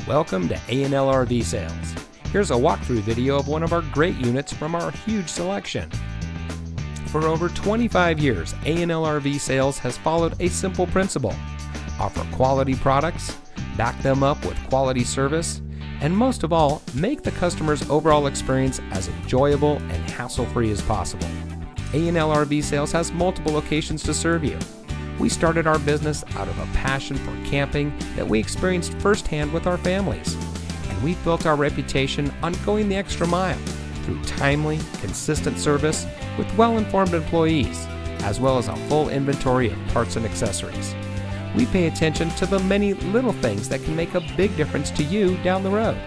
Welcome to A&L RV Sales. Here's a walkthrough video of one of our great units from our huge selection. For over 25 years, A&L RV Sales has followed a simple principle: offer quality products, back them up with quality service, and most of all, make the customer's overall experience as enjoyable and hassle-free as possible. A&L RV Sales has multiple locations to serve you. We started our business out of a passion for camping that we experienced firsthand with our families, and we've built our reputation on going the extra mile through timely, consistent service with well-informed employees, as well as a full inventory of parts and accessories. We pay attention to the many little things that can make a big difference to you down the road.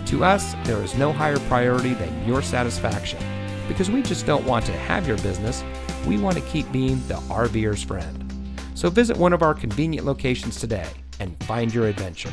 To us, there is no higher priority than your satisfaction, because we just don't want to have your business, we want to keep being the RVer's friend. So visit one of our convenient locations today and find your adventure.